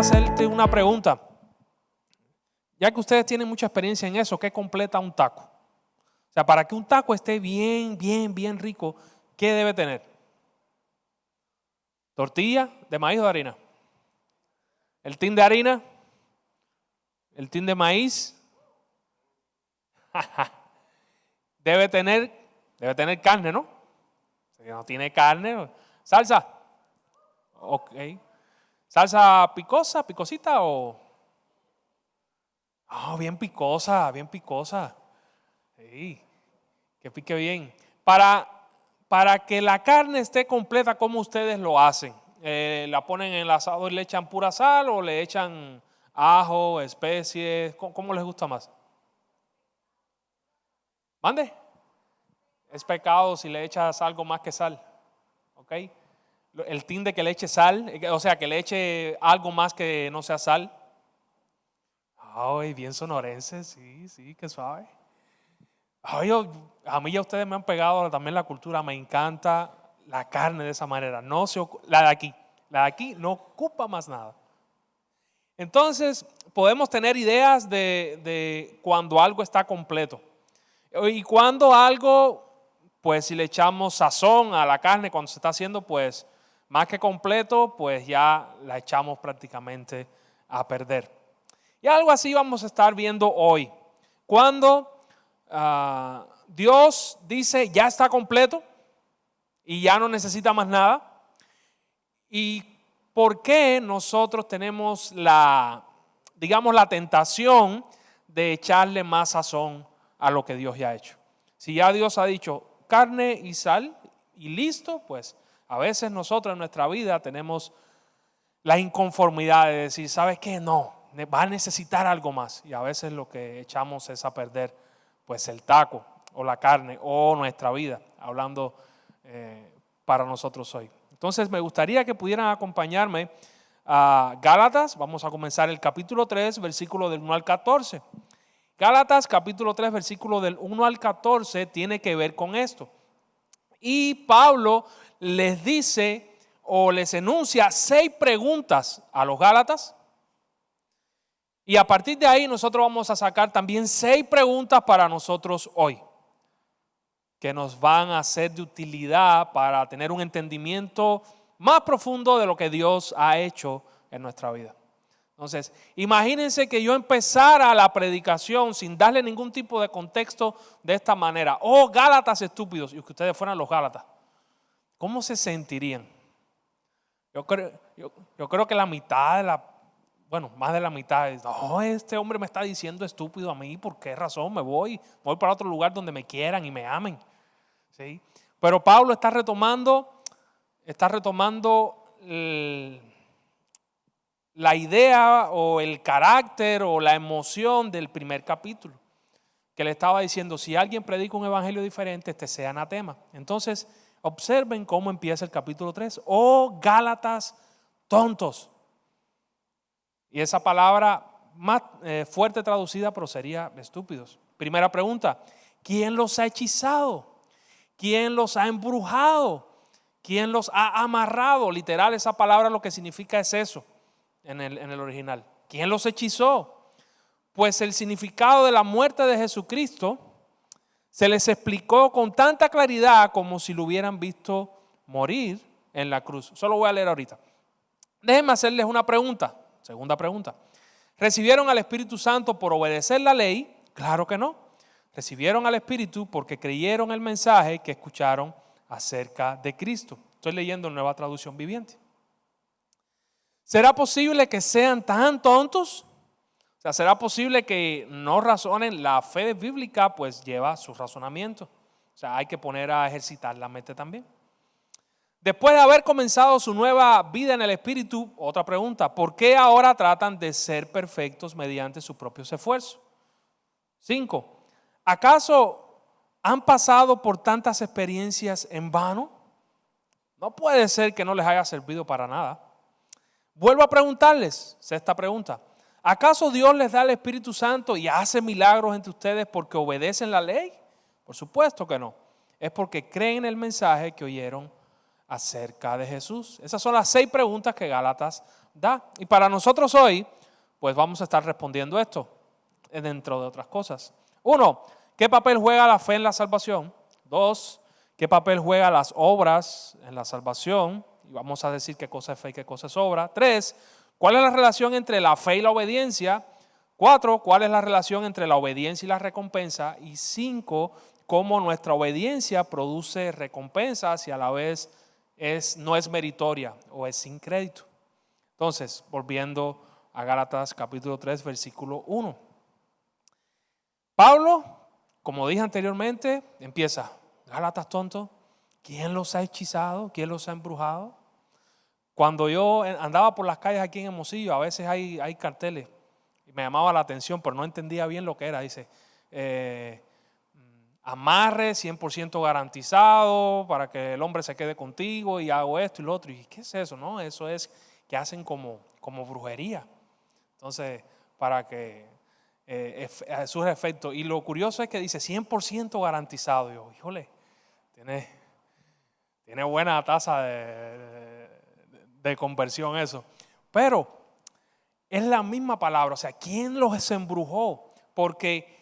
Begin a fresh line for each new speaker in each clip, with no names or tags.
hacerte una pregunta. Ya que ustedes tienen mucha experiencia en eso, ¿qué completa un taco? O sea, para que un taco esté bien rico, ¿qué debe tener? ¿Tortilla de maíz o de harina? ¿El tin de harina? ¿El tin de maíz? Debe tener carne, ¿no? Si no tiene carne, salsa. Ok. ¿Salsa picosita o? Bien picosa. Sí, que pique bien. Para que la carne esté completa, ¿cómo ustedes lo hacen? ¿La ponen en el asador y le echan pura sal o le echan ajo, especies? ¿Cómo les gusta más? ¿Mande? Es pecado si le echas algo más que sal. ¿Ok? El tin de que le eche sal, o sea, que le eche algo más que no sea sal. Ay, bien sonorense, sí, qué suave. Ay, a mí ya ustedes me han pegado también la cultura, me encanta la carne de esa manera. La de aquí no ocupa más nada. Entonces, podemos tener ideas de cuando algo está completo. Y cuando algo, pues si le echamos sazón a la carne cuando se está haciendo, pues más que completo, pues ya la echamos prácticamente a perder. Y algo así vamos a estar viendo hoy. Cuando Dios dice ya está completo y ya no necesita más nada. ¿Y por qué nosotros tenemos la tentación de echarle más sazón a lo que Dios ya ha hecho? Si ya Dios ha dicho carne y sal y listo, pues a veces nosotros en nuestra vida tenemos la inconformidad de decir, ¿sabes qué? No, va a necesitar algo más. Y a veces lo que echamos es a perder pues el taco o la carne o nuestra vida, hablando para nosotros hoy. Entonces me gustaría que pudieran acompañarme a Gálatas. Vamos a comenzar el capítulo 3, versículo del 1 al 14. Gálatas capítulo 3, versículo del 1 al 14 tiene que ver con esto. Y Pablo les dice o les enuncia 6 preguntas a los Gálatas. Y a partir de ahí nosotros vamos a sacar también 6 preguntas para nosotros hoy, que nos van a ser de utilidad para tener un entendimiento más profundo de lo que Dios ha hecho en nuestra vida. Entonces, imagínense que yo empezara la predicación sin darle ningún tipo de contexto de esta manera. Oh, Gálatas estúpidos, y que ustedes fueran los Gálatas. ¿Cómo se sentirían? Yo creo que la mitad más de la mitad es, este hombre me está diciendo estúpido a mí, ¿por qué razón? Me voy para otro lugar donde me quieran y me amen. ¿Sí? Pero Pablo está retomando la idea o el carácter o la emoción del primer capítulo, que le estaba diciendo, si alguien predica un evangelio diferente, sea anatema. Entonces, observen cómo empieza el capítulo 3. Oh, Gálatas tontos. Y esa palabra más fuerte traducida, pero sería estúpidos. Primera pregunta, ¿quién los ha hechizado? ¿Quién los ha embrujado? ¿Quién los ha amarrado? Literal, esa palabra lo que significa es eso en el original. ¿Quién los hechizó? Pues el significado de la muerte de Jesucristo se les explicó con tanta claridad como si lo hubieran visto morir en la cruz. Solo voy a leer ahorita. Déjenme hacerles una pregunta. Segunda pregunta. ¿Recibieron al Espíritu Santo por obedecer la ley? Claro que no. Recibieron al Espíritu porque creyeron el mensaje que escucharon acerca de Cristo. Estoy leyendo Nueva Traducción Viviente. ¿Será posible que sean tan tontos? O sea, ¿será posible que no razonen? La fe bíblica pues lleva su razonamiento. O sea, hay que poner a ejercitar la mente también. Después de haber comenzado su nueva vida en el Espíritu, otra pregunta, ¿por qué ahora tratan de ser perfectos mediante sus propios esfuerzos? 5. ¿Acaso han pasado por tantas experiencias en vano? No puede ser que no les haya servido para nada. Vuelvo a preguntarles, 6ª pregunta, ¿acaso Dios les da el Espíritu Santo y hace milagros entre ustedes porque obedecen la ley? Por supuesto que no. Es porque creen en el mensaje que oyeron acerca de Jesús. Esas son las 6 preguntas que Gálatas da. Y para nosotros hoy, pues vamos a estar respondiendo esto, dentro de otras cosas. 1, ¿qué papel juega la fe en la salvación? 2, ¿qué papel juega las obras en la salvación? Y vamos a decir qué cosa es fe y qué cosa es obra. 3, ¿cuál es la relación entre la fe y la obediencia? 4, ¿cuál es la relación entre la obediencia y la recompensa? Y 5, ¿cómo nuestra obediencia produce recompensas y a la vez no es meritoria o es sin crédito? Entonces, volviendo a Gálatas capítulo 3, versículo 1. Pablo, como dije anteriormente, empieza: Gálatas tontos, ¿quién los ha hechizado? ¿Quién los ha embrujado? Cuando yo andaba por las calles aquí en Hermosillo, a veces hay carteles y me llamaba la atención, pero no entendía bien lo que era. Dice, amarre 100% garantizado para que el hombre se quede contigo y hago esto y lo otro. ¿Y qué es eso? No, eso es que hacen como brujería. Entonces, para que surja efecto. Y lo curioso es que dice 100% garantizado. Yo, híjole, tiene buena tasa de conversión eso. Pero es la misma palabra. O sea, ¿quién los embrujó? Porque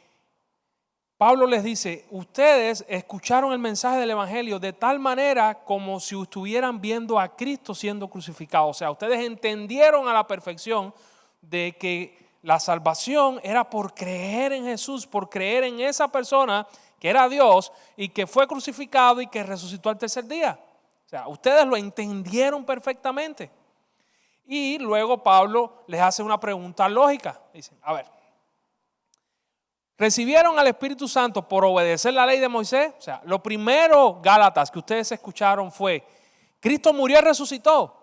Pablo les dice, ustedes escucharon el mensaje del evangelio de tal manera como si estuvieran viendo a Cristo siendo crucificado. O sea, ustedes entendieron a la perfección de que la salvación era por creer en Jesús, por creer en esa persona que era Dios y que fue crucificado y que resucitó al tercer día. O sea, ustedes lo entendieron perfectamente. Y luego Pablo les hace una pregunta lógica. Dicen, a ver, ¿recibieron al Espíritu Santo por obedecer la ley de Moisés? O sea, lo primero, Gálatas, que ustedes escucharon fue, Cristo murió y resucitó.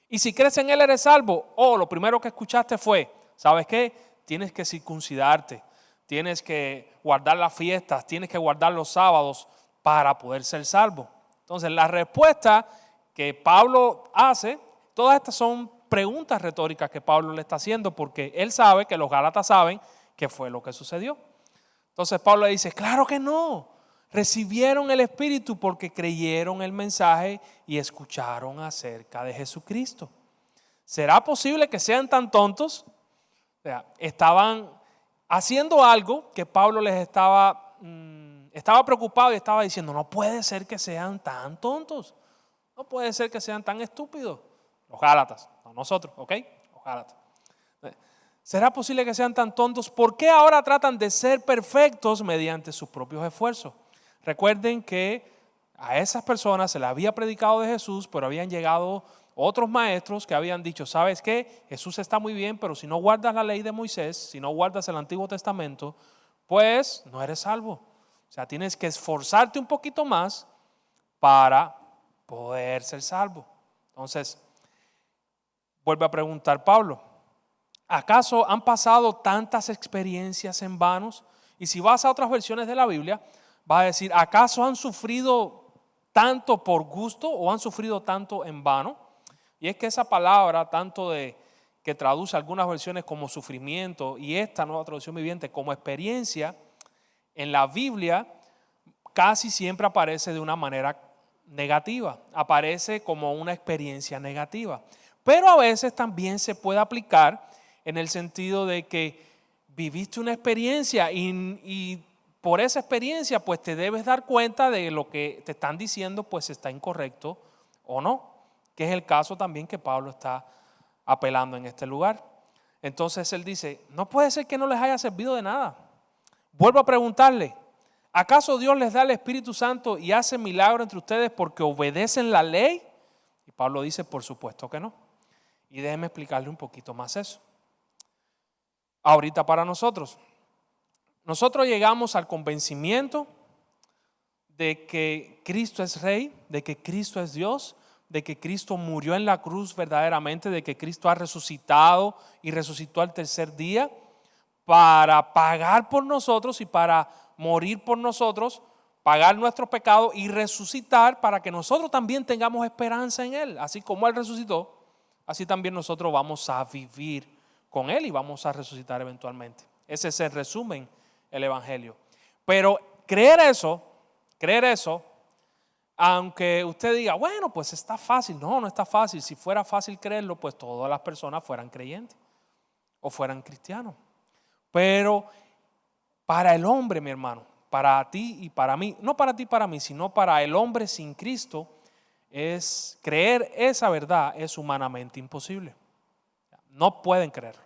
Y si crees en Él eres salvo. O lo primero que escuchaste fue, ¿sabes qué? Tienes que circuncidarte, tienes que guardar las fiestas, tienes que guardar los sábados para poder ser salvo. Entonces, la respuesta que Pablo hace, todas estas son preguntas retóricas que Pablo le está haciendo porque él sabe que los Gálatas saben qué fue lo que sucedió. Entonces Pablo le dice, claro que no, recibieron el Espíritu porque creyeron el mensaje y escucharon acerca de Jesucristo. ¿Será posible que sean tan tontos? O sea, estaban haciendo algo que Pablo les estaba preocupado y estaba diciendo, no puede ser que sean tan tontos, no puede ser que sean tan estúpidos. Los Gálatas, no nosotros, ¿ok? Los Gálatas. ¿Será posible que sean tan tontos? ¿Por qué ahora tratan de ser perfectos mediante sus propios esfuerzos? Recuerden que a esas personas se les había predicado de Jesús, pero habían llegado otros maestros que habían dicho, ¿sabes qué? Jesús está muy bien, pero si no guardas la ley de Moisés, si no guardas el Antiguo Testamento, pues no eres salvo. O sea, tienes que esforzarte un poquito más para poder ser salvo. Entonces, vuelve a preguntar Pablo, ¿acaso han pasado tantas experiencias en vanos? Y si vas a otras versiones de la Biblia, vas a decir, ¿acaso han sufrido tanto por gusto o han sufrido tanto en vano? Y es que esa palabra, tanto que traduce algunas versiones como sufrimiento y esta nueva traducción viviente como experiencia, en la Biblia casi siempre aparece de una manera negativa, aparece como una experiencia negativa. Pero a veces también se puede aplicar en el sentido de que viviste una experiencia y por esa experiencia pues te debes dar cuenta de lo que te están diciendo pues está incorrecto o no, que es el caso también que Pablo está apelando en este lugar. Entonces él dice, no puede ser que no les haya servido de nada. Vuelvo a preguntarle, ¿acaso Dios les da el Espíritu Santo y hace milagros entre ustedes porque obedecen la ley? Y Pablo dice, por supuesto que no. Y déjeme explicarle un poquito más eso. Ahorita para nosotros llegamos al convencimiento de que Cristo es Rey, de que Cristo es Dios, de que Cristo murió en la cruz verdaderamente, de que Cristo ha resucitado y resucitó al tercer día para pagar por nosotros y para morir por nosotros, pagar nuestros pecados y resucitar para que nosotros también tengamos esperanza en Él. Así como Él resucitó, así también nosotros vamos a vivir con Él y vamos a resucitar eventualmente. Ese es el resumen, el Evangelio. Pero creer eso Aunque usted diga, bueno, pues está fácil. No, no está fácil. Si fuera fácil creerlo, pues todas las personas fueran creyentes o fueran cristianos. Pero para el hombre, mi hermano, para ti y para mí, no para ti y para mí, sino para el hombre sin Cristo, es creer esa verdad es humanamente imposible. No pueden creerlo.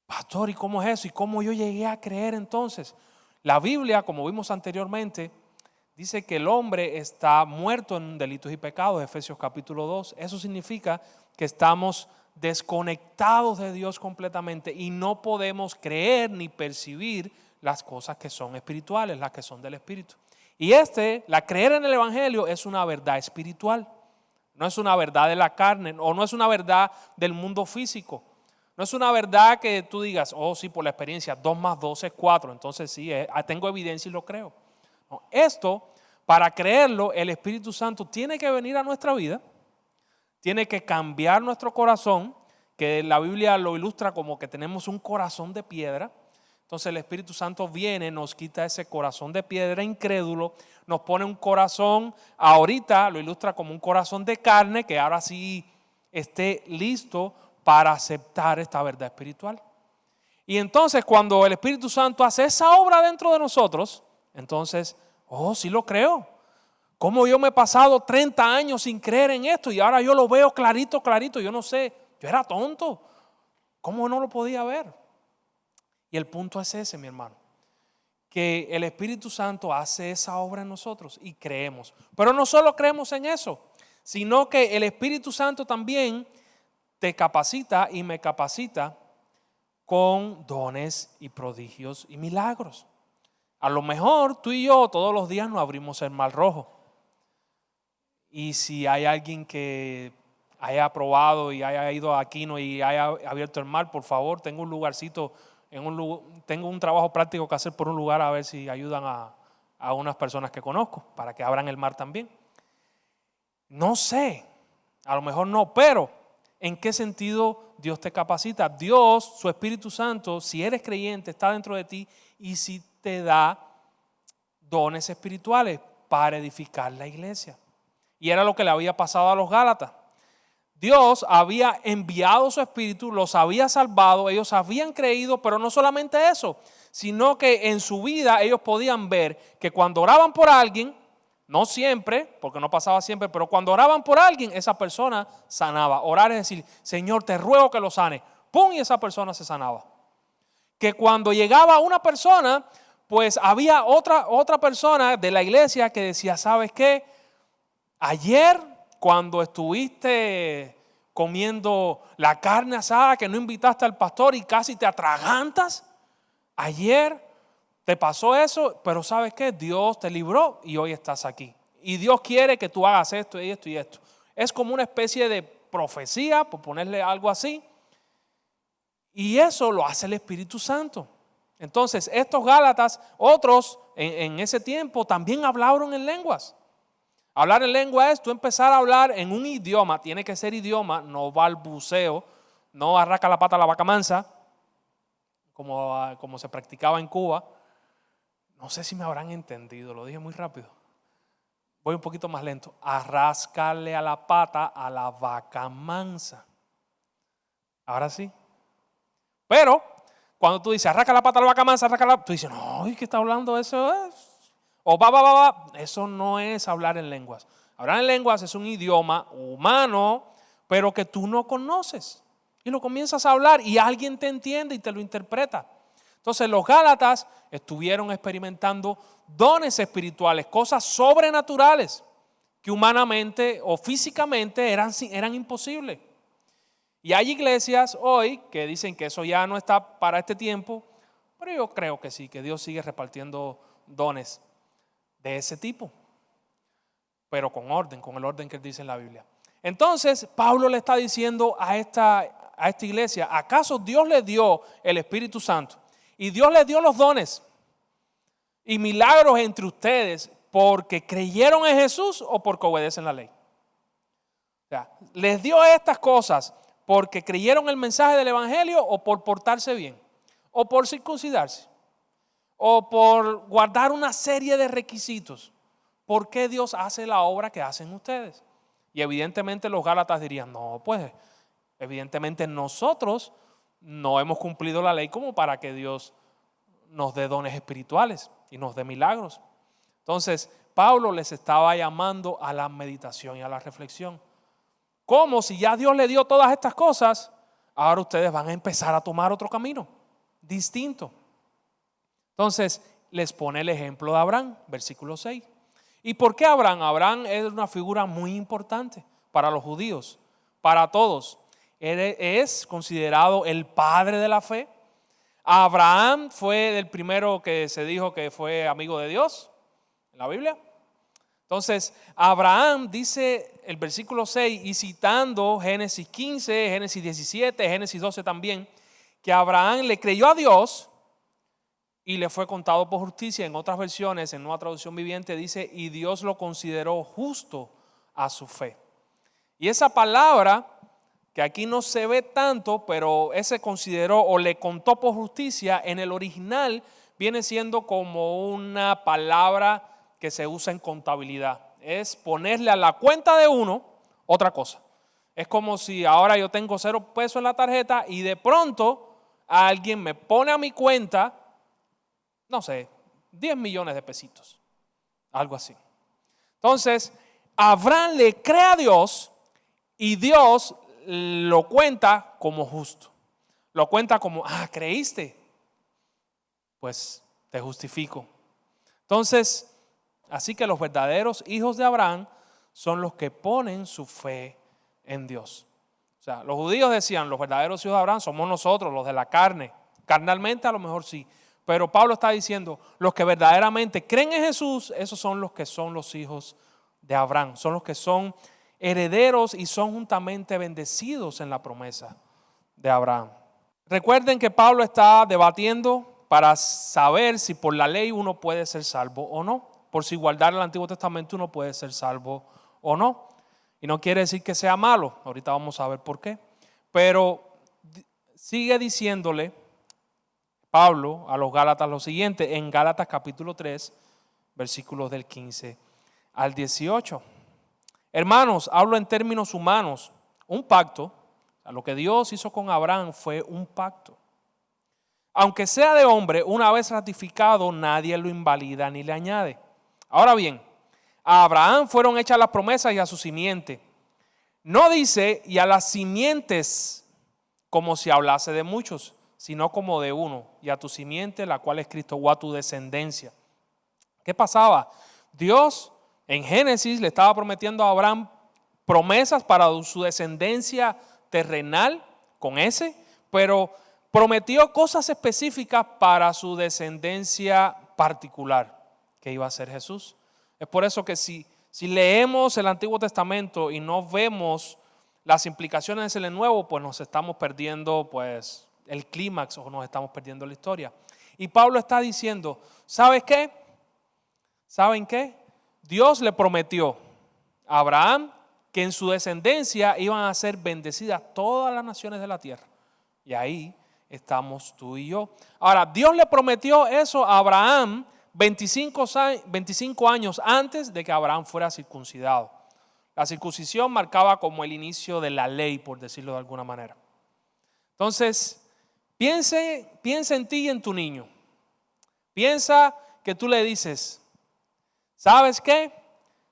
Pastor, ¿y cómo es eso? ¿Y cómo yo llegué a creer entonces? La Biblia, como vimos anteriormente, dice que el hombre está muerto en delitos y pecados, Efesios capítulo 2. Eso significa que estamos desconectados de Dios completamente y no podemos creer ni percibir las cosas que son espirituales, las que son del Espíritu. Y la creer en el Evangelio es una verdad espiritual. No es una verdad de la carne o no es una verdad del mundo físico. No es una verdad que tú digas, oh sí, por la experiencia, 2 más 2 es 4, entonces sí, tengo evidencia y lo creo. No, esto, para creerlo, el Espíritu Santo tiene que venir a nuestra vida, tiene que cambiar nuestro corazón, que la Biblia lo ilustra como que tenemos un corazón de piedra. Entonces el Espíritu Santo viene, nos quita ese corazón de piedra incrédulo, nos pone un corazón, ahorita lo ilustra como un corazón de carne, que ahora sí esté listo para aceptar esta verdad espiritual. Y entonces cuando el Espíritu Santo hace esa obra dentro de nosotros, entonces, oh, sí lo creo. ¿Cómo yo me he pasado 30 años sin creer en esto y ahora yo lo veo clarito, clarito? Yo no sé, yo era tonto. ¿Cómo no lo podía ver? Y el punto es ese, mi hermano, que el Espíritu Santo hace esa obra en nosotros y creemos. Pero no solo creemos en eso, sino que el Espíritu Santo también te capacita y me capacita con dones y prodigios y milagros. A lo mejor tú y yo todos los días nos abrimos el mar rojo. Y si hay alguien que haya probado y haya ido a Aquino y haya abierto el mar, por favor, tengo un lugarcito, tengo un trabajo práctico que hacer por un lugar a ver si ayudan a unas personas que conozco para que abran el mar también. No sé, a lo mejor no, pero ¿en qué sentido Dios te capacita? Dios, su Espíritu Santo, si eres creyente, está dentro de ti y si te da dones espirituales para edificar la iglesia. Y era lo que le había pasado a los Gálatas. Dios había enviado su Espíritu, los había salvado, ellos habían creído, pero no solamente eso, sino que en su vida ellos podían ver que cuando oraban por alguien, no siempre, porque no pasaba siempre, pero cuando oraban por alguien, esa persona sanaba. Orar es decir, Señor, te ruego que lo sane. ¡Pum! Y esa persona se sanaba. Que cuando llegaba una persona, pues había otra persona de la iglesia que decía, ¿sabes qué? Ayer cuando estuviste comiendo la carne asada que no invitaste al pastor y casi te atragantas, ayer te pasó eso, pero ¿sabes qué? Dios te libró y hoy estás aquí. Y Dios quiere que tú hagas esto y esto y esto. Es como una especie de profecía, por ponerle algo así. Y eso lo hace el Espíritu Santo. Entonces, estos Gálatas, otros en ese tiempo también hablaron en lenguas. Hablar en lengua es tú empezar a hablar en un idioma, tiene que ser idioma, no balbuceo, no arranca la pata a la vaca mansa, como se practicaba en Cuba. No sé si me habrán entendido, lo dije muy rápido. Voy un poquito más lento. Arrascarle a la pata a la vaca mansa. Ahora sí. Pero cuando tú dices arrasca la pata a la vaca mansa, tú dices, no, ¿qué está hablando eso? O va. Eso no es hablar en lenguas. Hablar en lenguas es un idioma humano, pero que tú no conoces. Y lo comienzas a hablar y alguien te entiende y te lo interpreta. Entonces los Gálatas estuvieron experimentando dones espirituales, cosas sobrenaturales que humanamente o físicamente eran imposibles. Y hay iglesias hoy que dicen que eso ya no está para este tiempo, pero yo creo que sí, que Dios sigue repartiendo dones de ese tipo, pero con el orden que él dice en la Biblia. Entonces Pablo le está diciendo a esta iglesia, ¿acaso Dios le dio el Espíritu Santo? Y Dios les dio los dones y milagros entre ustedes porque creyeron en Jesús o porque obedecen la ley. O sea, les dio estas cosas porque creyeron el mensaje del Evangelio o por portarse bien, o por circuncidarse, o por guardar una serie de requisitos, ¿por qué Dios hace la obra que hacen ustedes? Y evidentemente los gálatas dirían, no, pues evidentemente nosotros no hemos cumplido la ley como para que Dios nos dé dones espirituales y nos dé milagros. Entonces, Pablo les estaba llamando a la meditación y a la reflexión. Como si ya Dios le dio todas estas cosas, ahora ustedes van a empezar a tomar otro camino distinto. Entonces, les pone el ejemplo de Abraham, versículo 6. ¿Y por qué Abraham? Abraham es una figura muy importante para los judíos, para todos. Él es considerado el padre de la fe. Abraham fue el primero que se dijo que fue amigo de Dios en la Biblia. Entonces, Abraham dice el versículo 6, y citando Génesis 15, Génesis 17, Génesis 12 también, que Abraham le creyó a Dios y le fue contado por justicia. En otras versiones, en Nueva Traducción Viviente, dice, y Dios lo consideró justo a su fe. Y esa palabra, que aquí no se ve tanto, pero ese consideró o le contó por justicia, en el original viene siendo como una palabra que se usa en contabilidad. Es ponerle a la cuenta de uno otra cosa. Es como si ahora yo tengo 0 pesos en la tarjeta y de pronto alguien me pone a mi cuenta, no sé, 10 millones de pesitos, algo así. Entonces, Abraham le cree a Dios y Dios lo cuenta como justo. Lo cuenta como, creíste, pues te justifico. Entonces, así que los verdaderos hijos de Abraham son los que ponen su fe en Dios. O sea, los judíos decían, los verdaderos hijos de Abraham somos nosotros, los de la carne. Carnalmente a lo mejor sí. Pero Pablo está diciendo, los que verdaderamente creen en Jesús, esos son los que son los hijos de Abraham. Son los que son herederos y son juntamente bendecidos en la promesa de Abraham. Recuerden que Pablo está debatiendo para saber si por la ley uno puede ser salvo o no. Por su igualdad en el Antiguo Testamento uno puede ser salvo o no. Y no quiere decir que sea malo. Ahorita vamos a ver por qué. Pero sigue diciéndole Pablo a los Gálatas lo siguiente, en Gálatas capítulo 3, versículos del 15 al 18. Hermanos, hablo en términos humanos. Un pacto, lo que Dios hizo con Abraham fue un pacto. Aunque sea de hombre, una vez ratificado, nadie lo invalida ni le añade. Ahora bien, a Abraham fueron hechas las promesas y a su simiente. No dice y a las simientes como si hablase de muchos, sino como de uno, y a tu simiente, la cual es Cristo, o a tu descendencia. ¿Qué pasaba? Dios en Génesis le estaba prometiendo a Abraham promesas para su descendencia terrenal, con ese, pero prometió cosas específicas para su descendencia particular, que iba a ser Jesús. Es por eso que si leemos el Antiguo Testamento y no vemos las implicaciones del Nuevo, pues nos estamos perdiendo pues el clímax o nos estamos perdiendo la historia. Y Pablo está diciendo, ¿sabes qué? ¿Saben qué? Dios le prometió a Abraham que en su descendencia iban a ser bendecidas todas las naciones de la tierra. Y ahí estamos tú y yo. Ahora, Dios le prometió eso a Abraham 25 años antes de que Abraham fuera circuncidado. La circuncisión marcaba como el inicio de la ley, por decirlo de alguna manera. Entonces, piensa en ti y en tu niño. Piensa que tú le dices, ¿sabes qué?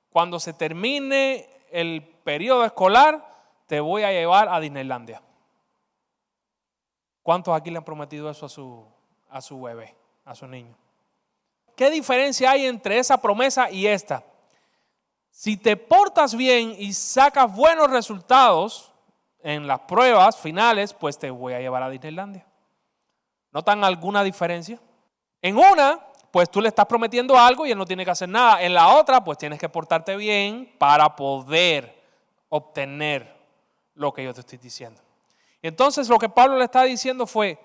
Cuando se termine el periodo escolar, te voy a llevar a Disneylandia. ¿Cuántos aquí le han prometido eso a su bebé, a su niño? ¿Qué diferencia hay entre esa promesa y esta? Si te portas bien y sacas buenos resultados en las pruebas finales, pues te voy a llevar a Disneylandia. ¿Notan alguna diferencia? En una, pues tú le estás prometiendo algo y él no tiene que hacer nada. En la otra, pues tienes que portarte bien para poder obtener lo que yo te estoy diciendo. Entonces lo que Pablo le está diciendo fue,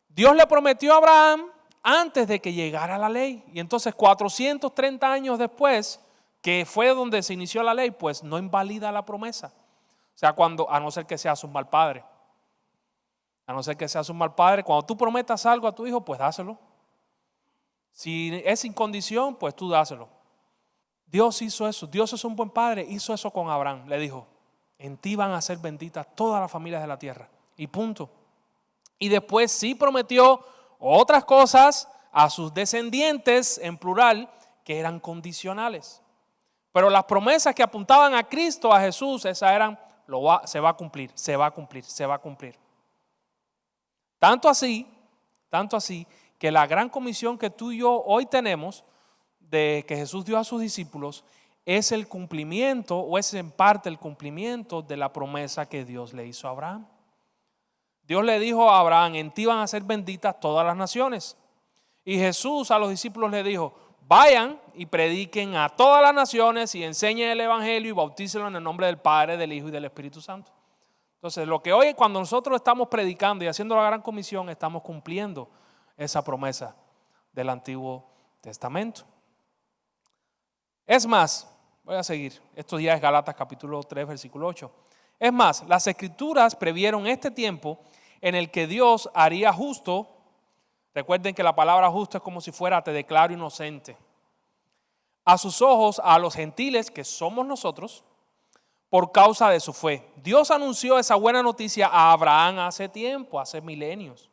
Dios le prometió a Abraham antes de que llegara la ley. Y entonces 430 años después, que fue donde se inició la ley, pues no invalida la promesa. O sea, a no ser que seas un mal padre. A no ser que seas un mal padre, cuando tú prometas algo a tu hijo, pues dáselo. Si es sin condición, pues tú dáselo. Dios hizo eso, Dios es un buen padre, hizo eso con Abraham. Le dijo, en ti van a ser benditas todas las familias de la tierra. Y punto. Y después sí prometió otras cosas a sus descendientes, en plural, que eran condicionales. Pero las promesas que apuntaban a Cristo, a Jesús, esas eran, se va a cumplir, se va a cumplir, se va a cumplir. Tanto así, que la gran comisión que tú y yo hoy tenemos, de que Jesús dio a sus discípulos, es el cumplimiento, o es en parte el cumplimiento de la promesa que Dios le hizo a Abraham. Dios le dijo a Abraham, en ti van a ser benditas todas las naciones. Y Jesús a los discípulos le dijo, vayan y prediquen a todas las naciones y enseñen el evangelio y bautícenlo en el nombre del Padre, del Hijo y del Espíritu Santo. Entonces, lo que hoy, cuando nosotros estamos predicando y haciendo la gran comisión, estamos cumpliendo esa promesa del Antiguo Testamento. Es más, voy a seguir, esto ya es Gálatas capítulo 3, versículo 8. Es más, las Escrituras previeron este tiempo en el que Dios haría justo. Recuerden que la palabra justo es como si fuera te declaro inocente. A sus ojos, a los gentiles, que somos nosotros, por causa de su fe. Dios anunció esa buena noticia a Abraham hace tiempo, hace milenios,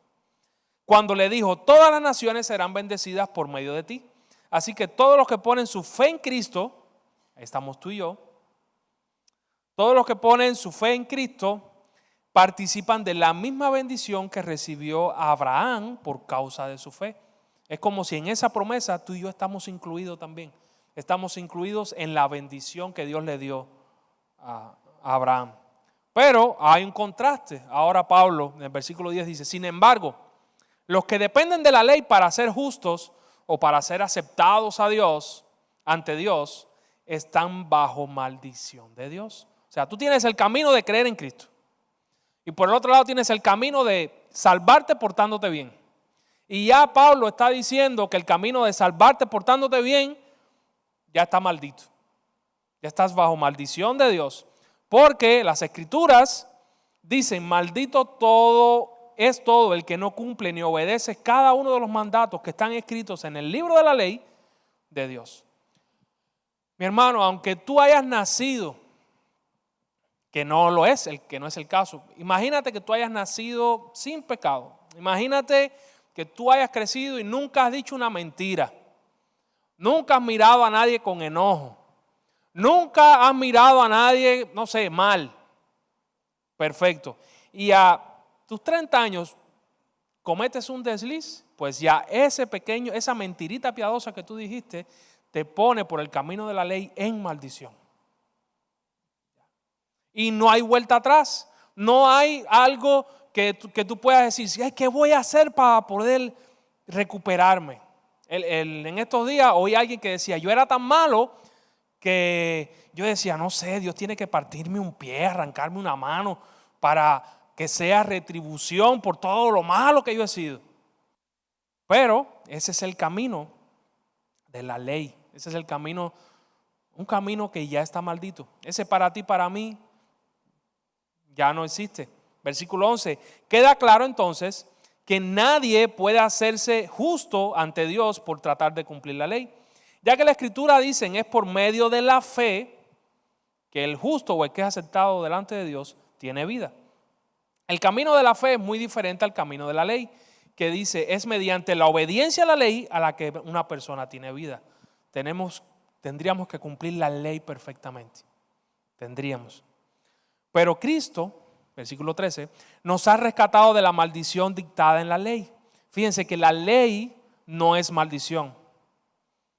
cuando le dijo, todas las naciones serán bendecidas por medio de ti. Así que todos los que ponen su fe en Cristo, ahí estamos tú y yo, todos los que ponen su fe en Cristo participan de la misma bendición que recibió Abraham por causa de su fe. Es como si en esa promesa tú y yo estamos incluidos también. Estamos incluidos en la bendición que Dios le dio a Abraham. Pero hay un contraste. Ahora Pablo en el versículo 10 dice, sin embargo, los que dependen de la ley para ser justos o para ser aceptados a Dios, ante Dios, están bajo maldición de Dios. O sea, tú tienes el camino de creer en Cristo. Y por el otro lado tienes el camino de salvarte portándote bien. Y ya Pablo está diciendo que el camino de salvarte portándote bien ya está maldito. Ya estás bajo maldición de Dios. Porque las Escrituras dicen, maldito es todo el que no cumple ni obedece cada uno de los mandatos que están escritos en el libro de la ley de Dios. Mi hermano, aunque tú hayas nacido, que no lo es, que no es el caso. Imagínate que tú hayas nacido sin pecado. Imagínate que tú hayas crecido y nunca has dicho una mentira. Nunca has mirado a nadie con enojo. Nunca has mirado a nadie, no sé, mal. Perfecto. Y a tus 30 años cometes un desliz, pues ya esa mentirita piadosa que tú dijiste, te pone por el camino de la ley en maldición. Y no hay vuelta atrás. No hay algo que tú puedas decir, ¿qué voy a hacer para poder recuperarme? En estos días oí a alguien que decía, yo era tan malo que yo decía, no sé, Dios tiene que partirme un pie, arrancarme una mano para que sea retribución por todo lo malo que yo he sido. Pero ese es el camino de la ley. Ese es el camino, un camino que ya está maldito. Ese para ti, para mí, ya no existe. Versículo 11. Queda claro entonces que nadie puede hacerse justo ante Dios por tratar de cumplir la ley. Ya que la Escritura dicen es por medio de la fe que el justo o el que es aceptado delante de Dios tiene vida. El camino de la fe es muy diferente al camino de la ley, que dice es mediante la obediencia a la ley a la que una persona tiene vida. Tendríamos que cumplir la ley perfectamente. Tendríamos. Pero Cristo, versículo 13, nos ha rescatado de la maldición dictada en la ley. Fíjense que la ley no es maldición.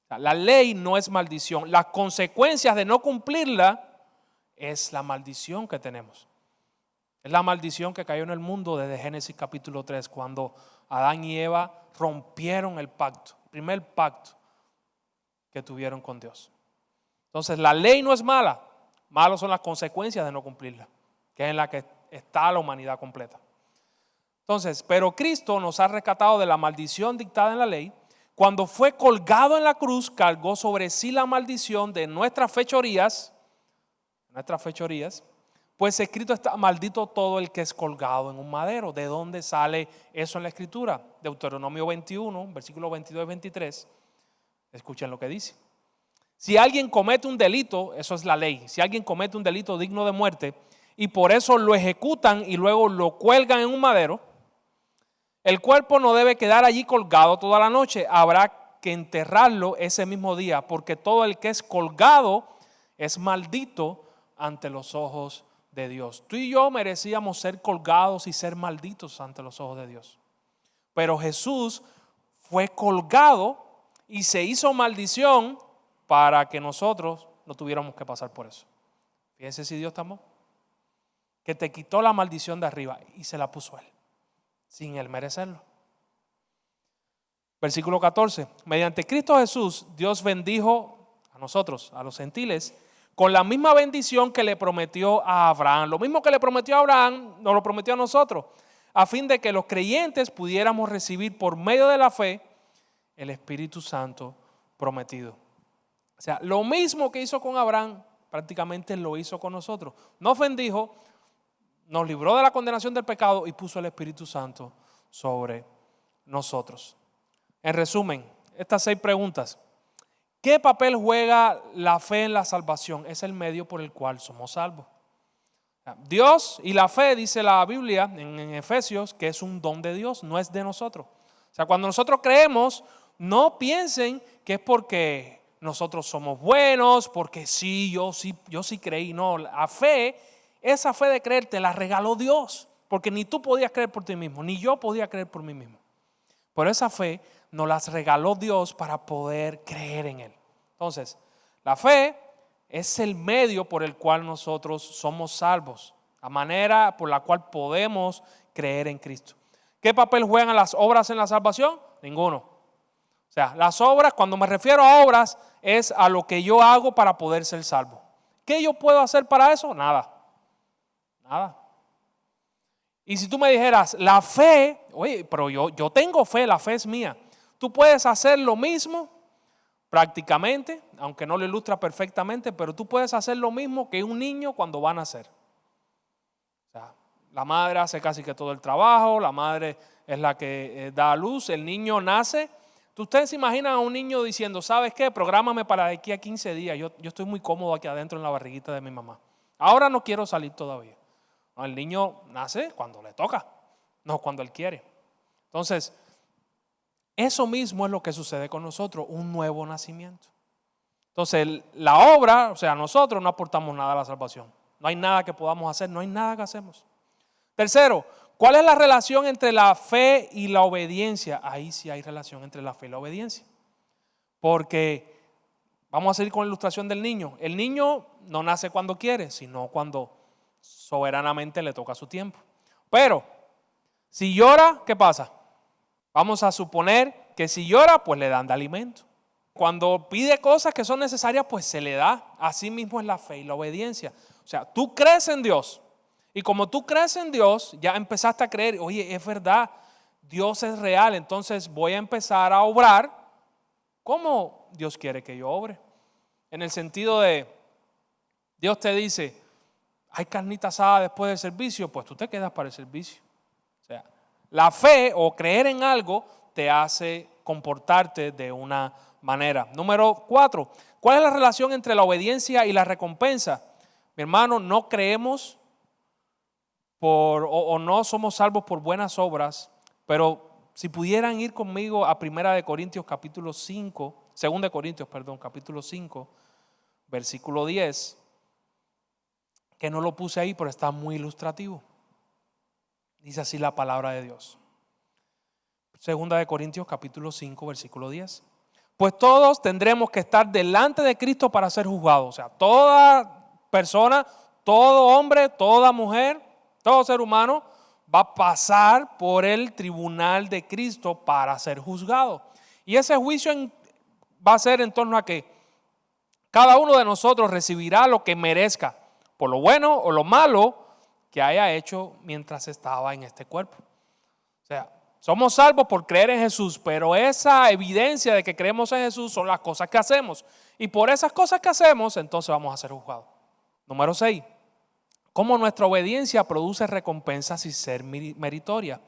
La ley no es maldición. Las consecuencias de no cumplirla es la maldición que tenemos. Es la maldición que cayó en el mundo desde Génesis capítulo 3, cuando Adán y Eva rompieron el pacto, el primer pacto que tuvieron con Dios. Entonces la ley no es mala. Malas son las consecuencias de no cumplirla, que es en la que está la humanidad completa. Entonces, pero Cristo nos ha rescatado de la maldición dictada en la ley. Cuando fue colgado en la cruz, cargó sobre sí la maldición de nuestras fechorías, pues escrito está, maldito todo el que es colgado en un madero. ¿De dónde sale eso en la Escritura? Deuteronomio 21, versículos 22 y 23. Escuchen lo que dice. Si alguien comete un delito, eso es la ley, si alguien comete un delito digno de muerte y por eso lo ejecutan y luego lo cuelgan en un madero, el cuerpo no debe quedar allí colgado toda la noche, habrá que enterrarlo ese mismo día, porque todo el que es colgado es maldito ante los ojos de Dios. Tú y yo merecíamos ser colgados y ser malditos ante los ojos de Dios. Pero Jesús fue colgado y se hizo maldición para que nosotros no tuviéramos que pasar por eso. Fíjense si Dios te amó, que te quitó la maldición de arriba y se la puso Él, sin Él merecerlo. Versículo 14. Mediante Cristo Jesús, Dios bendijo a nosotros, a los gentiles, con la misma bendición que le prometió a Abraham. Lo mismo que le prometió a Abraham, nos lo prometió a nosotros, a fin de que los creyentes pudiéramos recibir por medio de la fe el Espíritu Santo prometido. O sea, lo mismo que hizo con Abraham, prácticamente lo hizo con nosotros. Nos bendijo, nos libró de la condenación del pecado y puso el Espíritu Santo sobre nosotros. En resumen, estas 6 preguntas. ¿Qué papel juega la fe en la salvación? Es el medio por el cual somos salvos. Dios y la fe, dice la Biblia en Efesios, que es un don de Dios, no es de nosotros. O sea, cuando nosotros creemos, no piensen que es porque nosotros somos buenos, porque yo sí creí. No, la fe, esa fe de creer te la regaló Dios, porque ni tú podías creer por ti mismo, ni yo podía creer por mí mismo. Pero esa fe nos las regaló Dios para poder creer en Él. Entonces, la fe es el medio por el cual nosotros somos salvos, la manera por la cual podemos creer en Cristo. ¿Qué papel juegan las obras en la salvación? Ninguno. O sea, las obras, cuando me refiero a obras, es a lo que yo hago para poder ser salvo. ¿Qué yo puedo hacer para eso? Nada. Nada. Y si tú me dijeras, la fe, oye, pero yo tengo fe, la fe es mía. Tú puedes hacer lo mismo prácticamente, aunque no lo ilustra perfectamente, pero tú puedes hacer lo mismo que un niño cuando va a nacer. O sea, la madre hace casi que todo el trabajo, la madre es la que da a luz, el niño nace. Ustedes se imaginan a un niño diciendo, ¿sabes qué? Prográmame para de aquí a 15 días. Yo estoy muy cómodo aquí adentro en la barriguita de mi mamá. Ahora no quiero salir todavía. No, el niño nace cuando le toca, no cuando él quiere. Entonces, eso mismo es lo que sucede con nosotros, un nuevo nacimiento. Entonces, la obra, o sea, nosotros no aportamos nada a la salvación. No hay nada que podamos hacer, no hay nada que hacemos. Tercero, ¿cuál es la relación entre la fe y la obediencia? Ahí sí hay relación entre la fe y la obediencia. Porque, vamos a seguir con la ilustración del niño. El niño no nace cuando quiere, sino cuando soberanamente le toca su tiempo. Pero, si llora, ¿qué pasa? Vamos a suponer que si llora, pues le dan de alimento. Cuando pide cosas que son necesarias, pues se le da. Así mismo es la fe y la obediencia. O sea, tú crees en Dios. Y como tú crees en Dios, ya empezaste a creer, oye, es verdad, Dios es real, entonces voy a empezar a obrar como Dios quiere que yo obre. En el sentido de, Dios te dice, hay carnita asada después del servicio, pues tú te quedas para el servicio. O sea, la fe o creer en algo te hace comportarte de una manera. Número 4, ¿cuál es la relación entre la obediencia y la recompensa? Mi hermano, no creemos o no somos salvos por buenas obras, pero si pudieran ir conmigo a 2 Corintios capítulo 5, capítulo 5, versículo 10, que no lo puse ahí, pero está muy ilustrativo. Dice así la palabra de Dios. 2 Corintios capítulo 5, versículo 10. Pues todos tendremos que estar delante de Cristo para ser juzgados. O sea, toda persona, todo hombre, toda mujer, todo ser humano va a pasar por el tribunal de Cristo para ser juzgado. Y ese juicio va a ser en torno a que cada uno de nosotros recibirá lo que merezca, por lo bueno o lo malo que haya hecho mientras estaba en este cuerpo. O sea, somos salvos por creer en Jesús, pero esa evidencia de que creemos en Jesús son las cosas que hacemos. Y por esas cosas que hacemos, entonces vamos a ser juzgados. Número 6. ¿Cómo nuestra obediencia produce recompensas sin ser meritoria?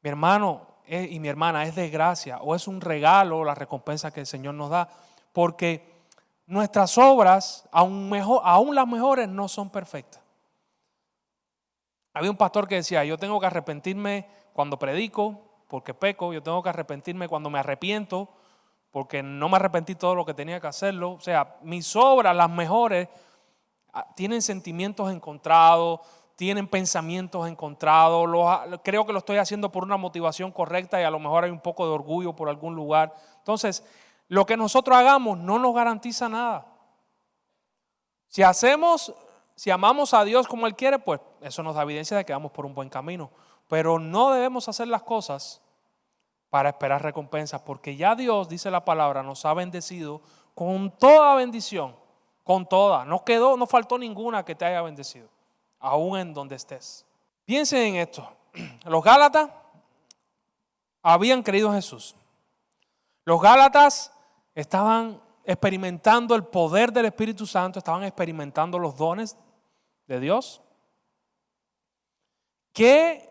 Mi hermano y mi hermana, es de gracia o es un regalo la recompensa que el Señor nos da, porque nuestras obras, aún las mejores, no son perfectas. Había un pastor que decía, yo tengo que arrepentirme cuando predico porque peco, yo tengo que arrepentirme cuando me arrepiento porque no me arrepentí todo lo que tenía que hacerlo. O sea, mis obras, las mejores, tienen sentimientos encontrados, tienen pensamientos encontrados. Creo que lo estoy haciendo por una motivación correcta y a lo mejor hay un poco de orgullo por algún lugar. Entonces, lo que nosotros hagamos no nos garantiza nada. Si amamos a Dios como Él quiere, pues eso nos da evidencia de que vamos por un buen camino. Pero no debemos hacer las cosas para esperar recompensas, porque ya Dios, dice la palabra, nos ha bendecido con toda bendición, con toda. No faltó ninguna que te haya bendecido, aún en donde estés. Piensen en esto. Los Gálatas habían creído en Jesús. Los Gálatas estaban experimentando el poder del Espíritu Santo, estaban experimentando los dones de Dios. ¿Qué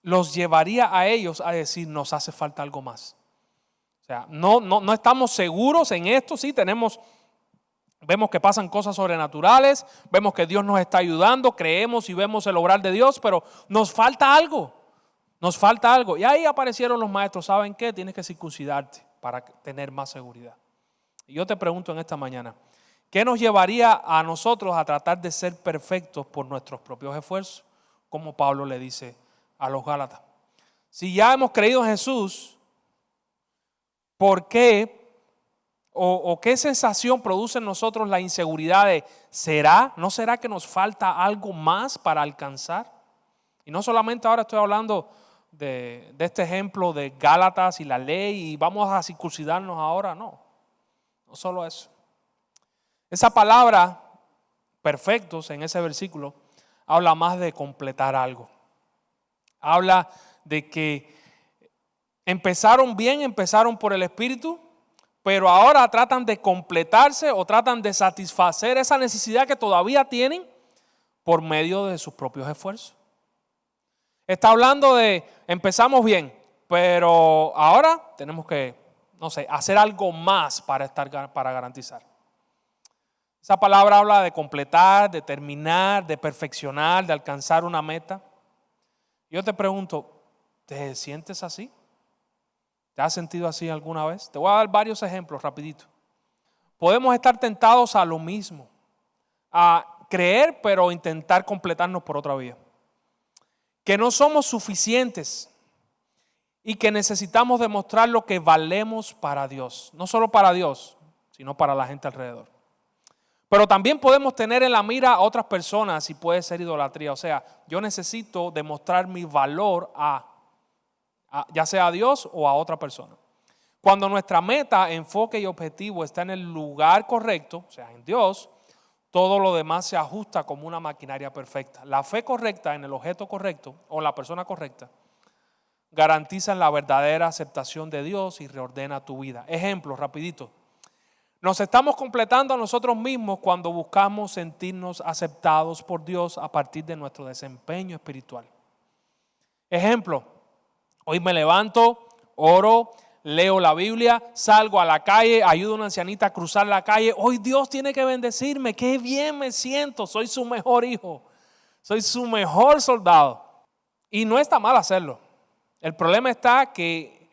los llevaría a ellos a decir nos hace falta algo más? O sea, no estamos seguros en esto. Sí, vemos que pasan cosas sobrenaturales, vemos que Dios nos está ayudando, creemos y vemos el obrar de Dios, pero nos falta algo. Nos falta algo. Y ahí aparecieron los maestros. ¿Saben qué? Tienes que circuncidarte para tener más seguridad. Y yo te pregunto en esta mañana, ¿qué nos llevaría a nosotros a tratar de ser perfectos por nuestros propios esfuerzos? Como Pablo le dice a los Gálatas. Si ya hemos creído en Jesús, ¿por qué o qué sensación produce en nosotros la inseguridad de ¿no será que nos falta algo más para alcanzar? Y no solamente ahora estoy hablando de este ejemplo de Gálatas y la ley y vamos a circuncidarnos ahora, no solo eso. Esa palabra perfectos en ese versículo habla más de completar algo. Habla de que empezaron bien, empezaron por el Espíritu, pero ahora tratan de completarse o tratan de satisfacer esa necesidad que todavía tienen por medio de sus propios esfuerzos. Está hablando de empezamos bien, pero ahora tenemos que, hacer algo más para garantizar. Esa palabra habla de completar, de terminar, de perfeccionar, de alcanzar una meta. Yo te pregunto, ¿te sientes así? ¿Te has sentido así alguna vez? Te voy a dar varios ejemplos rapidito. Podemos estar tentados a lo mismo, a creer pero intentar completarnos por otra vía. Que no somos suficientes y que necesitamos demostrar lo que valemos para Dios. No solo para Dios, sino para la gente alrededor. Pero también podemos tener en la mira a otras personas y puede ser idolatría. O sea, yo necesito demostrar mi valor ya sea a Dios o a otra persona. Cuando nuestra meta, enfoque y objetivo está en el lugar correcto, o sea, en Dios, todo lo demás se ajusta como una maquinaria perfecta. La fe correcta en el objeto correcto o la persona correcta garantiza la verdadera aceptación de Dios y reordena tu vida. Ejemplo, rapidito. Nos estamos completando a nosotros mismos cuando buscamos sentirnos aceptados por Dios a partir de nuestro desempeño espiritual. Ejemplo, hoy me levanto, oro, leo la Biblia, salgo a la calle, ayudo a una ancianita a cruzar la calle. Hoy Dios tiene que bendecirme, qué bien me siento, soy su mejor hijo, soy su mejor soldado. Y no está mal hacerlo. El problema está que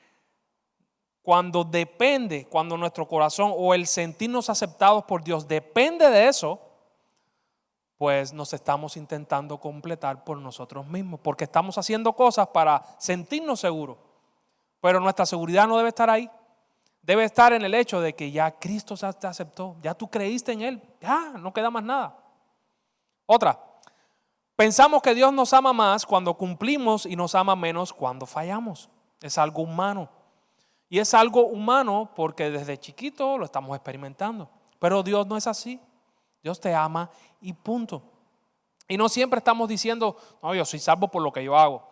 cuando nuestro corazón o el sentirnos aceptados por Dios depende de eso, pues nos estamos intentando completar por nosotros mismos, porque estamos haciendo cosas para sentirnos seguros. Pero nuestra seguridad no debe estar ahí. Debe estar en el hecho de que ya Cristo te aceptó, ya tú creíste en Él, ya no queda más nada. Otra, pensamos que Dios nos ama más cuando cumplimos y nos ama menos cuando fallamos. Es algo humano. Y es algo humano porque desde chiquito lo estamos experimentando. Pero Dios no es así. Dios te ama y punto. Y no siempre estamos diciendo, no, yo soy salvo por lo que yo hago.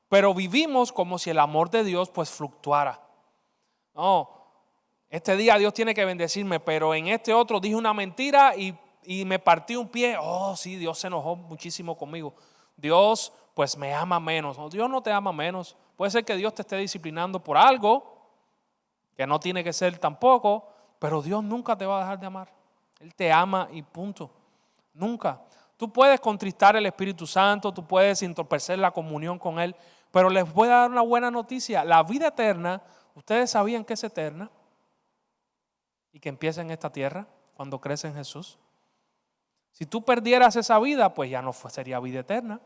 Pero vivimos como si el amor de Dios pues fluctuara. No, este día Dios tiene que bendecirme, pero en este otro dije una mentira y me partí un pie. Oh, sí, Dios se enojó muchísimo conmigo. Dios pues me ama menos. No, Dios no te ama menos. Puede ser que Dios te esté disciplinando por algo que no tiene que ser tampoco, pero Dios nunca te va a dejar de amar. Él te ama y punto. Nunca. Tú puedes contristar el Espíritu Santo, tú puedes entorpecer la comunión con Él, pero les voy a dar una buena noticia. La vida eterna, ¿ustedes sabían que es eterna? Y que empieza en esta tierra cuando crees en Jesús. Si tú perdieras esa vida, pues ya no sería vida eterna.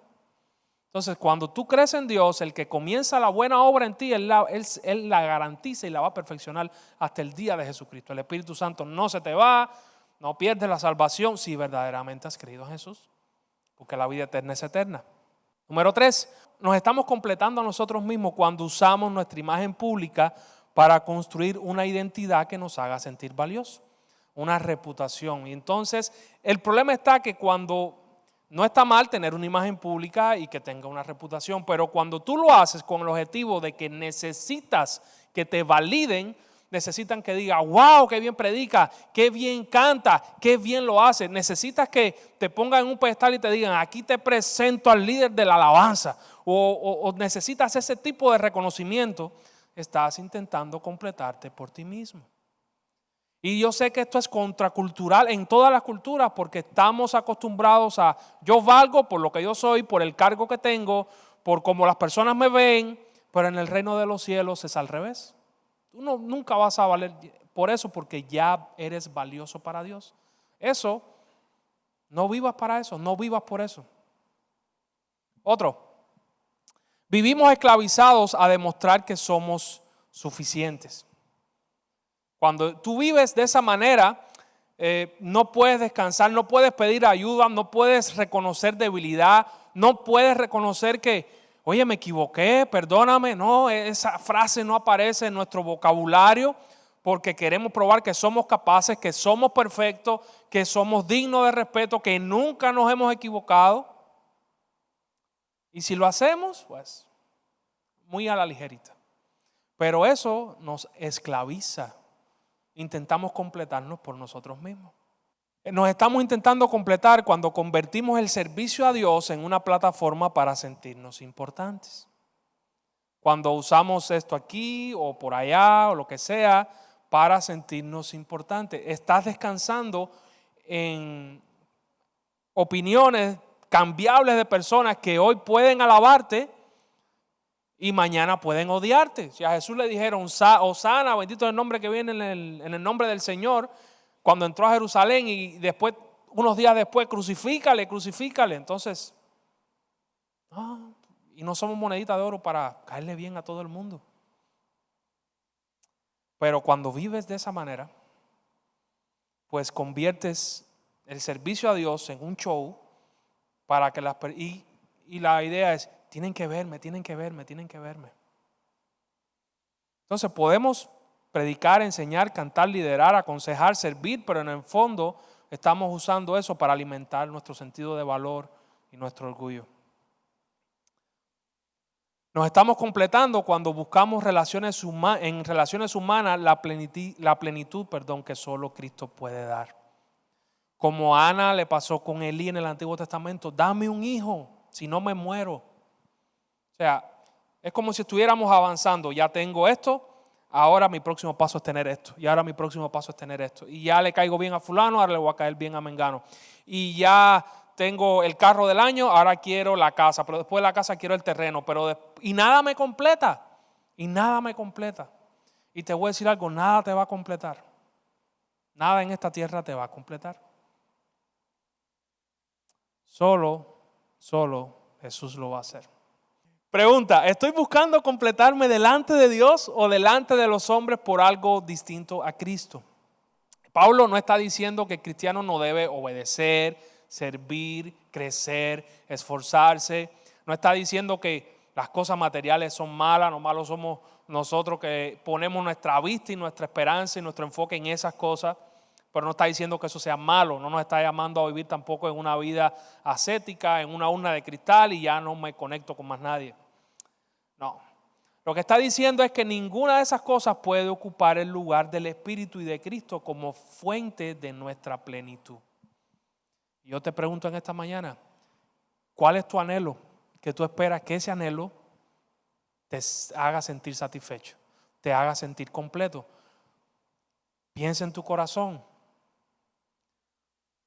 Entonces, cuando tú crees en Dios, el que comienza la buena obra en ti, Él la garantiza y la va a perfeccionar hasta el día de Jesucristo. El Espíritu Santo no se te va, no pierdes la salvación si verdaderamente has creído en Jesús, porque la vida eterna es eterna. Número 3, nos estamos completando a nosotros mismos cuando usamos nuestra imagen pública para construir una identidad que nos haga sentir valiosos, una reputación. Y entonces el problema está que cuando no está mal tener una imagen pública y que tenga una reputación, pero cuando tú lo haces con el objetivo de que necesitas que te validen, necesitan que diga, wow, qué bien predica, qué bien canta, qué bien lo hace. Necesitas que te pongan en un pedestal y te digan, aquí te presento al líder de la alabanza. O necesitas ese tipo de reconocimiento. Estás intentando completarte por ti mismo. Y yo sé que esto es contracultural en todas las culturas porque estamos acostumbrados a yo valgo por lo que yo soy, por el cargo que tengo, por cómo las personas me ven, pero en el reino de los cielos es al revés. Tú nunca vas a valer por eso porque ya eres valioso para Dios. Eso, no vivas para eso, no vivas por eso. Otro, vivimos esclavizados a demostrar que somos suficientes. Cuando tú vives de esa manera, no puedes descansar, no puedes pedir ayuda, no puedes reconocer debilidad, no puedes reconocer que, oye, me equivoqué, perdóname. No, esa frase no aparece en nuestro vocabulario porque queremos probar que somos capaces, que somos perfectos, que somos dignos de respeto, que nunca nos hemos equivocado. Y si lo hacemos, pues muy a la ligerita. Pero eso nos esclaviza. Intentamos completarnos por nosotros mismos. Nos estamos intentando completar cuando convertimos el servicio a Dios en una plataforma para sentirnos importantes. Cuando usamos esto aquí o por allá o lo que sea para sentirnos importantes. Estás descansando en opiniones cambiables de personas que hoy pueden alabarte y mañana pueden odiarte. Si a Jesús le dijeron, Hosana, bendito es el nombre que viene en el nombre del Señor, cuando entró a Jerusalén y después, unos días después, crucifícale. Entonces, y no somos moneditas de oro para caerle bien a todo el mundo. Pero cuando vives de esa manera, pues conviertes el servicio a Dios en un show para que y la idea es, tienen que verme. Entonces podemos predicar, enseñar, cantar, liderar, aconsejar, servir, pero en el fondo estamos usando eso para alimentar nuestro sentido de valor y nuestro orgullo. Nos estamos completando cuando buscamos en relaciones humanas la plenitud que solo Cristo puede dar. Como a Ana le pasó con Elí en el Antiguo Testamento, dame un hijo, si no me muero. O sea, es como si estuviéramos avanzando. Ya tengo esto, ahora mi próximo paso es tener esto. Y ahora mi próximo paso es tener esto. Y ya le caigo bien a fulano, ahora le voy a caer bien a mengano. Y ya tengo el carro del año, ahora quiero la casa. Pero después de la casa quiero el terreno. Y nada me completa. Y te voy a decir algo, nada te va a completar. Nada en esta tierra te va a completar. Solo Jesús lo va a hacer. Pregunta, ¿estoy buscando completarme delante de Dios o delante de los hombres por algo distinto a Cristo? Pablo no está diciendo que el cristiano no debe obedecer, servir, crecer, esforzarse. No está diciendo que las cosas materiales son malas, no malos somos nosotros que ponemos nuestra vista y nuestra esperanza y nuestro enfoque en esas cosas. Pero no está diciendo que eso sea malo, no nos está llamando a vivir tampoco en una vida ascética, en una urna de cristal y ya no me conecto con más nadie. No, lo que está diciendo es que ninguna de esas cosas puede ocupar el lugar del Espíritu y de Cristo como fuente de nuestra plenitud. Y yo te pregunto en esta mañana, ¿cuál es tu anhelo? Que tú esperas que ese anhelo te haga sentir satisfecho, te haga sentir completo. Piensa en tu corazón.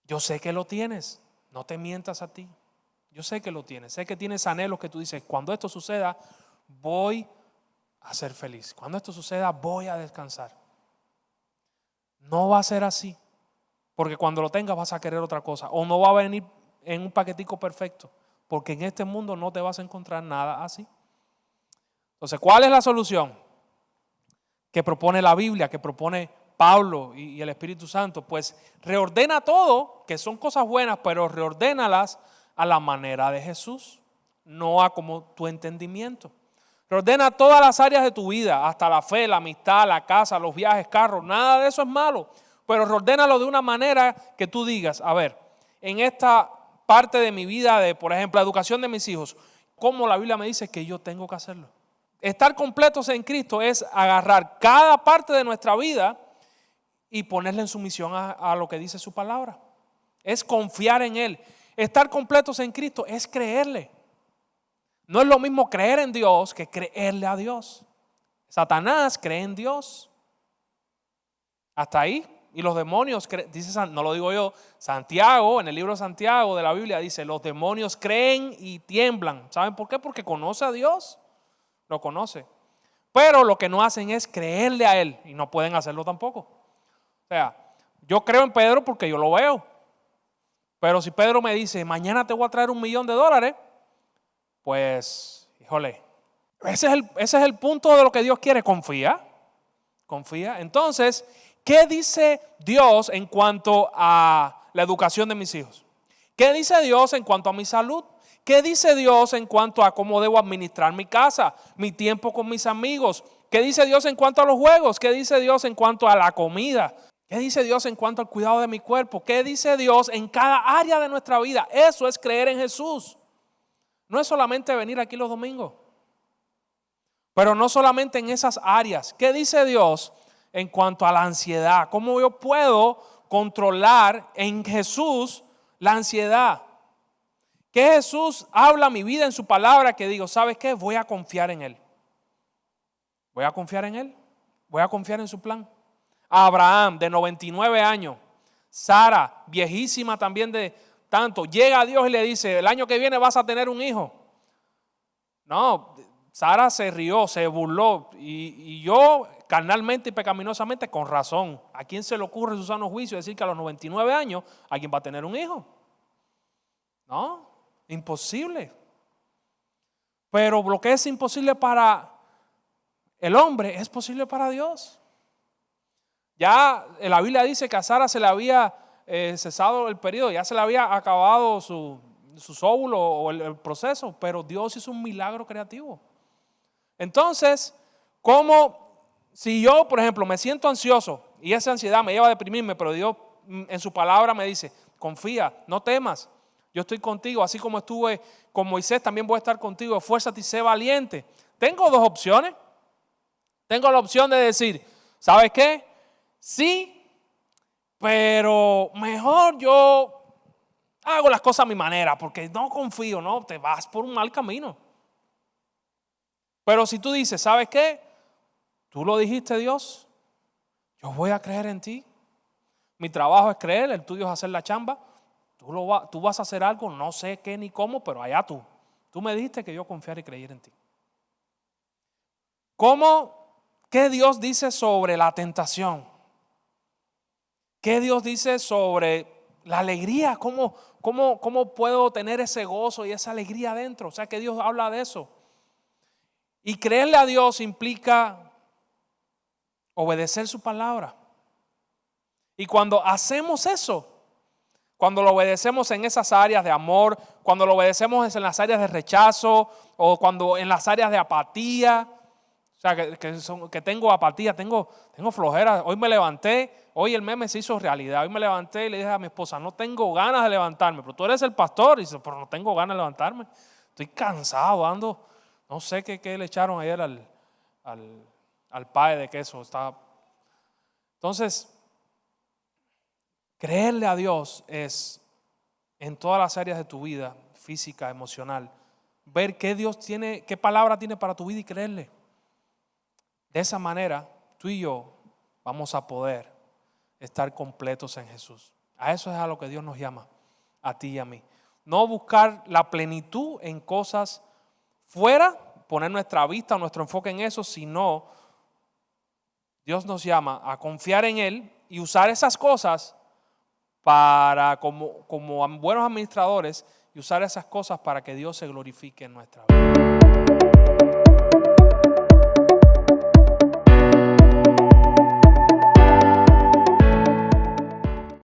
Yo sé que lo tienes, no te mientas a ti. Yo sé que lo tienes, sé que tienes anhelos que tú dices, cuando esto suceda, voy a ser feliz. Cuando esto suceda, voy a descansar. No va a ser así, porque cuando lo tengas vas a querer otra cosa, o no va a venir en un paquetico perfecto, porque en este mundo no te vas a encontrar nada así. Entonces, ¿cuál es la solución que propone la Biblia, que propone Pablo y el Espíritu Santo? Pues reordena todo, que son cosas buenas, pero reordénalas a la manera de Jesús, no a como tu entendimiento. Reordena todas las áreas de tu vida, hasta la fe, la amistad, la casa, los viajes, carros, nada de eso es malo, pero reordénalo de una manera que tú digas, a ver, en esta parte de mi vida, de por ejemplo la educación de mis hijos, ¿cómo la Biblia me dice que yo tengo que hacerlo? Estar completos en Cristo es agarrar cada parte de nuestra vida y ponerla en sumisión a lo que dice su palabra. Es confiar en Él. Estar completos en Cristo es creerle. No es lo mismo creer en Dios que creerle a Dios. Satanás cree en Dios. Hasta ahí. Y los demonios, dice, no lo digo yo, Santiago, en el libro de Santiago de la Biblia dice, los demonios creen y tiemblan. ¿Saben por qué? Porque conoce a Dios. Lo conoce. Pero lo que no hacen es creerle a Él y no pueden hacerlo tampoco. O sea, yo creo en Pedro porque yo lo veo. Pero si Pedro me dice, mañana te voy a traer $1,000,000, pues, híjole, ese es el punto de lo que Dios quiere. Confía. Entonces, ¿qué dice Dios en cuanto a la educación de mis hijos? ¿Qué dice Dios en cuanto a mi salud? ¿Qué dice Dios en cuanto a cómo debo administrar mi casa, mi tiempo con mis amigos? ¿Qué dice Dios en cuanto a los juegos? ¿Qué dice Dios en cuanto a la comida? ¿Qué dice Dios en cuanto al cuidado de mi cuerpo? ¿Qué dice Dios en cada área de nuestra vida? Eso es creer en Jesús. No es solamente venir aquí los domingos, pero no solamente en esas áreas. ¿Qué dice Dios en cuanto a la ansiedad? ¿Cómo yo puedo controlar en Jesús la ansiedad? Que Jesús habla mi vida en su palabra, que digo, ¿sabes qué? Voy a confiar en Él. Voy a confiar en Él. Voy a confiar en su plan. Abraham, de 99 años. Sara, viejísima también de tanto. Llega a Dios y le dice, el año que viene vas a tener un hijo. No, Sara se rió, se burló. Y yo, carnalmente y pecaminosamente, con razón. ¿A quién se le ocurre en su sano juicio decir que a los 99 años alguien va a tener un hijo? No. Imposible. Pero lo que es imposible para el hombre es posible para Dios. Ya la Biblia dice que a Sara se le había cesado el periodo, ya se le había acabado sus óvulos o el proceso, pero Dios hizo un milagro creativo. Entonces, como si yo, por ejemplo, me siento ansioso y esa ansiedad me lleva a deprimirme, pero Dios en su palabra me dice, confía, no temas. Yo estoy contigo, así como estuve con Moisés, también voy a estar contigo. Esfuérzate y sé valiente. Tengo dos opciones. Tengo la opción de decir, ¿sabes qué? Sí, pero mejor yo hago las cosas a mi manera, porque no confío, no, te vas por un mal camino. Pero si tú dices, ¿sabes qué? Tú lo dijiste, Dios, yo voy a creer en ti. Mi trabajo es creer, el tuyo es hacer la chamba. Tú vas a hacer algo, no sé qué ni cómo, pero allá tú. Tú me dijiste que yo confiara y creyera en ti. ¿Qué Dios dice sobre la tentación? ¿Qué Dios dice sobre la alegría? ¿Cómo puedo tener ese gozo y esa alegría adentro? O sea, que Dios habla de eso. Y creerle a Dios implica obedecer su palabra. Y cuando hacemos eso, cuando lo obedecemos en esas áreas de amor, cuando lo obedecemos en las áreas de rechazo o cuando en las áreas de apatía, o sea, que tengo apatía, tengo flojera. Hoy me levanté, hoy el meme se hizo realidad. Hoy me levanté y le dije a mi esposa, no tengo ganas de levantarme. Pero tú eres el pastor. Y dice, pero no tengo ganas de levantarme. Estoy cansado, ando. No sé qué le echaron ayer al pie de queso. Entonces, creerle a Dios es en todas las áreas de tu vida, física, emocional, ver qué Dios tiene, qué palabra tiene para tu vida y creerle. De esa manera, tú y yo vamos a poder estar completos en Jesús. A eso es a lo que Dios nos llama, a ti y a mí. No buscar la plenitud en cosas fuera, poner nuestra vista, nuestro enfoque en eso, sino Dios nos llama a confiar en Él y usar esas cosas para, como buenos administradores, y usar esas cosas para que Dios se glorifique en nuestra vida.